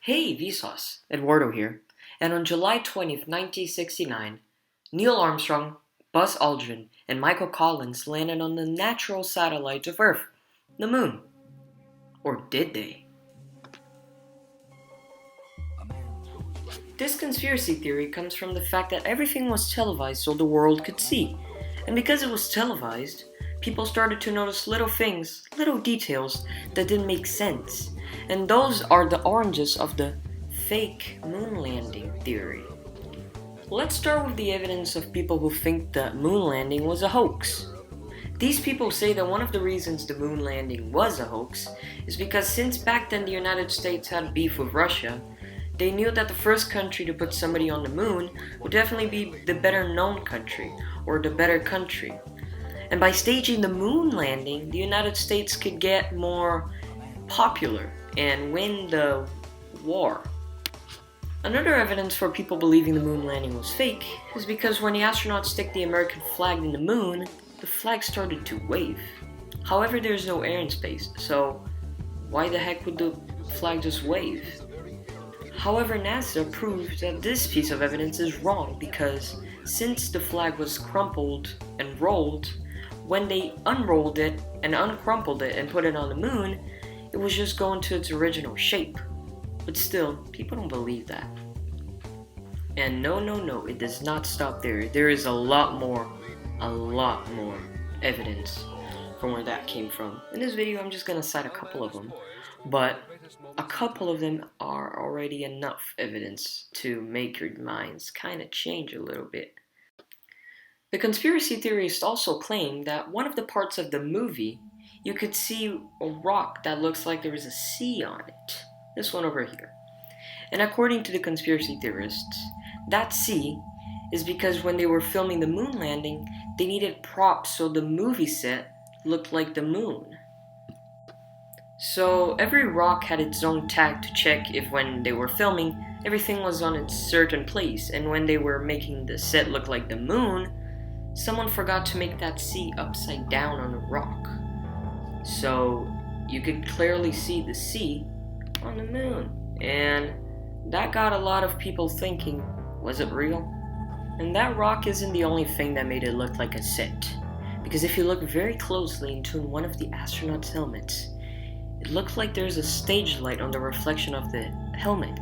Hey Vsauce, Eduardo here, and on July 20th, 1969, Neil Armstrong, Buzz Aldrin, and Michael Collins landed on the natural satellite of Earth, the Moon. Or did they? This conspiracy theory comes from the fact that everything was televised so the world could see, and because it was televised, people started to notice little things, little details that didn't make sense, and those are the oranges of the fake moon landing theory. Let's start with the evidence of people who think the moon landing was a hoax. These people say that one of the reasons the moon landing was a hoax is because since back then the United States had beef with Russia, they knew that the first country to put somebody on the moon would definitely be the better known country, or the better country. And by staging the moon landing, the United States could get more popular and win the war. Another evidence for people believing the moon landing was fake is because when the astronauts stick the American flag in the moon, the flag started to wave. However, there's no air in space, so why the heck would the flag just wave? However, NASA proved that this piece of evidence is wrong because since the flag was crumpled and rolled, when they unrolled it and uncrumpled it and put it on the moon, it was just going to its original shape. But still, people don't believe that. And no, it does not stop there. There is a lot more evidence from where that came from. In this video, I'm just gonna cite a couple of them, but a couple of them are already enough evidence to make your minds kind of change a little bit. The conspiracy theorists also claim that one of the parts of the movie, you could see a rock that looks like there is a C on it. This one over here. And according to the conspiracy theorists, that C is because when they were filming the moon landing, they needed props so the movie set looked like the moon. So every rock had its own tag to check if when they were filming, everything was on its certain place, and when they were making the set look like the moon, someone forgot to make that C upside down on a rock. So you could clearly see the C on the moon, and that got a lot of people thinking, was it real? And that rock isn't the only thing that made it look like a set, because if you look very closely into one of the astronauts' helmets, it looks like there's a stage light on the reflection of the helmet.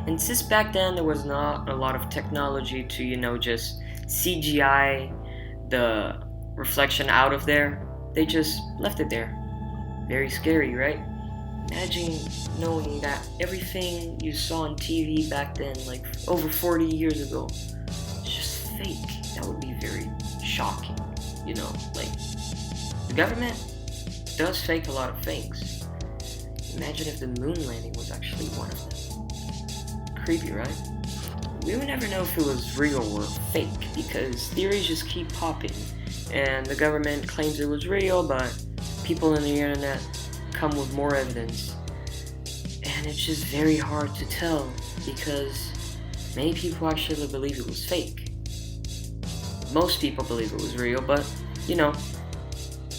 And since back then there was not a lot of technology to, just CGI the reflection out of there, they just left it there. Very scary, right? Imagine knowing that everything you saw on TV back then, like over 40 years ago, is just fake. That would be very shocking, like the government does fake a lot of things. Imagine if the moon landing was actually one of them. Creepy, right? We would never know if it was real or fake because theories just keep popping, and the government claims it was real, but people on the internet come with more evidence, and it's just very hard to tell because many people actually believe it was fake. Most people believe it was real, but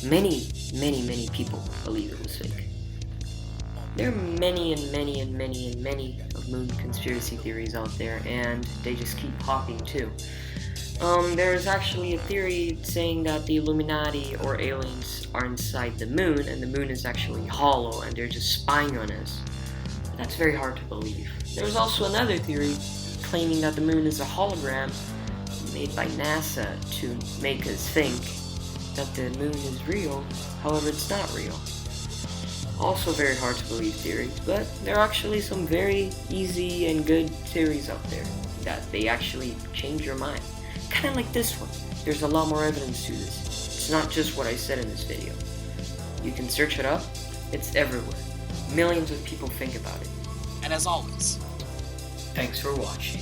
many people believe it was fake. There are many of moon conspiracy theories out there, and they just keep popping too. There's actually a theory saying that the Illuminati or aliens are inside the moon, and the moon is actually hollow, and they're just spying on us. But that's very hard to believe. There's also another theory claiming that the moon is a hologram made by NASA to make us think that the moon is real, however it's not real. Also very hard to believe theories, but there are actually some very easy and good theories out there that they actually change your mind. Kind of like this one. There's a lot more evidence to this. It's not just what I said in this video. You can search it up. It's everywhere. Millions of people think about it. And as always, thanks for watching.